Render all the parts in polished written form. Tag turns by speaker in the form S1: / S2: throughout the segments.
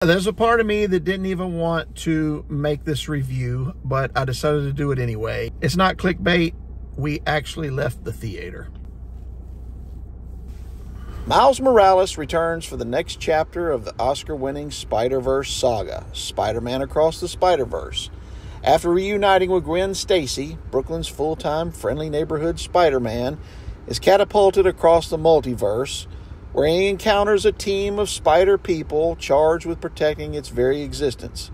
S1: There's a part of me that didn't even want to make this review, but I decided to do it anyway. It's not clickbait. We actually left the theater. Miles Morales returns for the next chapter of the Oscar-winning Spider-Verse saga, Spider-Man Across the Spider-Verse. After reuniting with Gwen Stacy, Brooklyn's full-time friendly neighborhood Spider-Man is catapulted across the multiverse, where he encounters a team of spider people charged with protecting its very existence.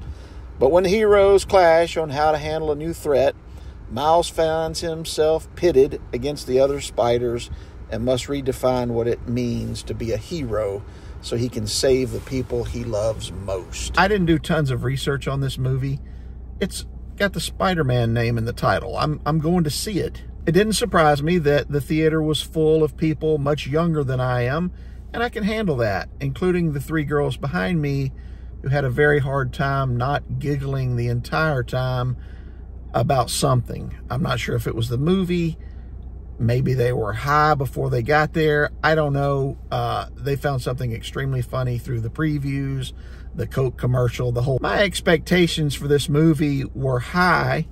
S1: But when heroes clash on how to handle a new threat, Miles finds himself pitted against the other spiders and must redefine what it means to be a hero so he can save the people he loves most. I didn't do tons of research on this movie. It's got the Spider-Man name in the title. I'm going to see it. It didn't surprise me that the theater was full of people much younger than I am, and I can handle that, including the three girls behind me who had a very hard time not giggling the entire time about something. I'm not sure if it was the movie. Maybe they were high before they got there. I don't know. They found something extremely funny through the previews, the Coke commercial, the whole... My expectations for this movie were high,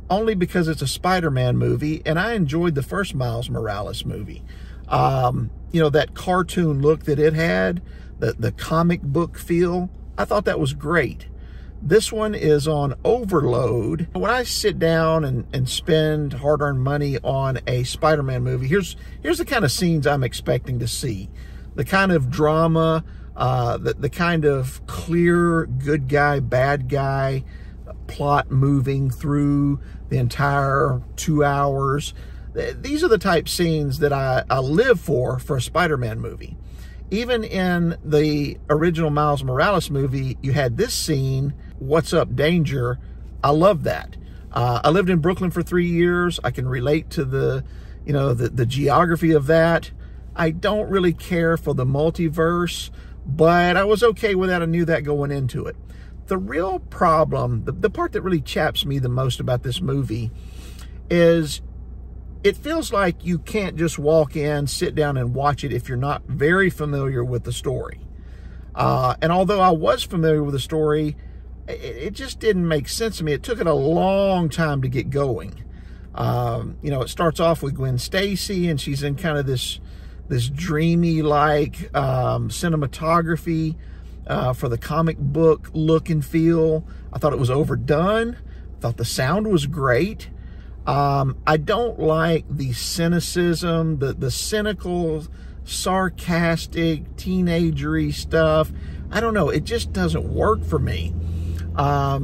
S1: only because it's a Spider-Man movie, and I enjoyed the first Miles Morales movie. You know, that cartoon look that it had, the comic book feel, I thought that was great. This one is on overload. When I sit down and spend hard-earned money on a Spider-Man movie, here's the kind of scenes I'm expecting to see. The kind of drama, the kind of clear good guy, bad guy plot moving through the entire 2 hours. These are the type scenes that I live for a Spider-Man movie. Even in the original Miles Morales movie, you had this scene, What's Up, Danger? I love that. I lived in Brooklyn for 3 years. I can relate to the geography of that. I don't really care for the multiverse, but I was okay with that. I knew that going into it. The real problem, the part that really chaps me the most about this movie is it feels like you can't just walk in, sit down and watch it if you're not very familiar with the story. And although I was familiar with the story, it just didn't make sense to me. It took it a long time to get going. You know, it starts off with Gwen Stacy, and she's in kind of this dreamy-like cinematography for the comic book look and feel. I thought it was overdone. I thought the sound was great. I don't like the cynicism, the cynical, sarcastic, teenagery stuff. I don't know. It just doesn't work for me. I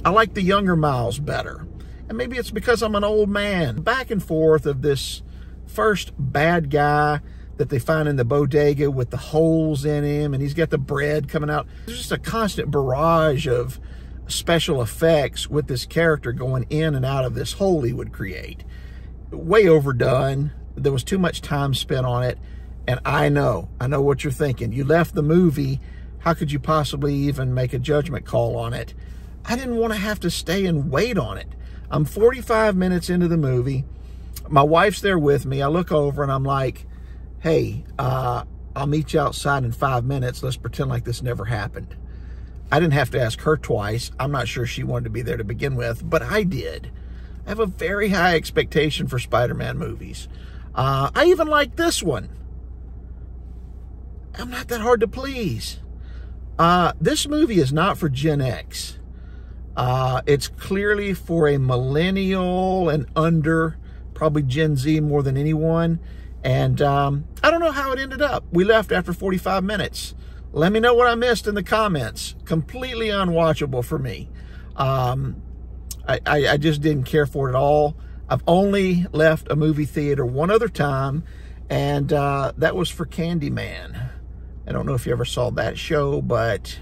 S1: like the younger Miles better. And maybe it's because I'm an old man. Back and forth of this first bad guy that they find in the bodega with the holes in him, and he's got the bread coming out. There's just a constant barrage of special effects with this character going in and out of this hole he would create. Way overdone. There was too much time spent on it. And I know what you're thinking. You left the movie. How could you possibly even make a judgment call on it? I didn't want to have to stay and wait on it. I'm 45 minutes into the movie. My wife's there with me. I look over and I'm like, hey, I'll meet you outside in 5 minutes. Let's pretend like this never happened. I didn't have to ask her twice. I'm not sure she wanted to be there to begin with, but I did. I have a very high expectation for Spider-Man movies. I even like this one. I'm not that hard to please. This movie is not for Gen X. It's clearly for a millennial and under, probably Gen Z more than anyone. And I don't know how it ended up. We left after 45 minutes. Let me know what I missed in the comments. Completely unwatchable for me. I just didn't care for it at all. I've only left a movie theater one other time, and that was for Candyman. I don't know if you ever saw that show, but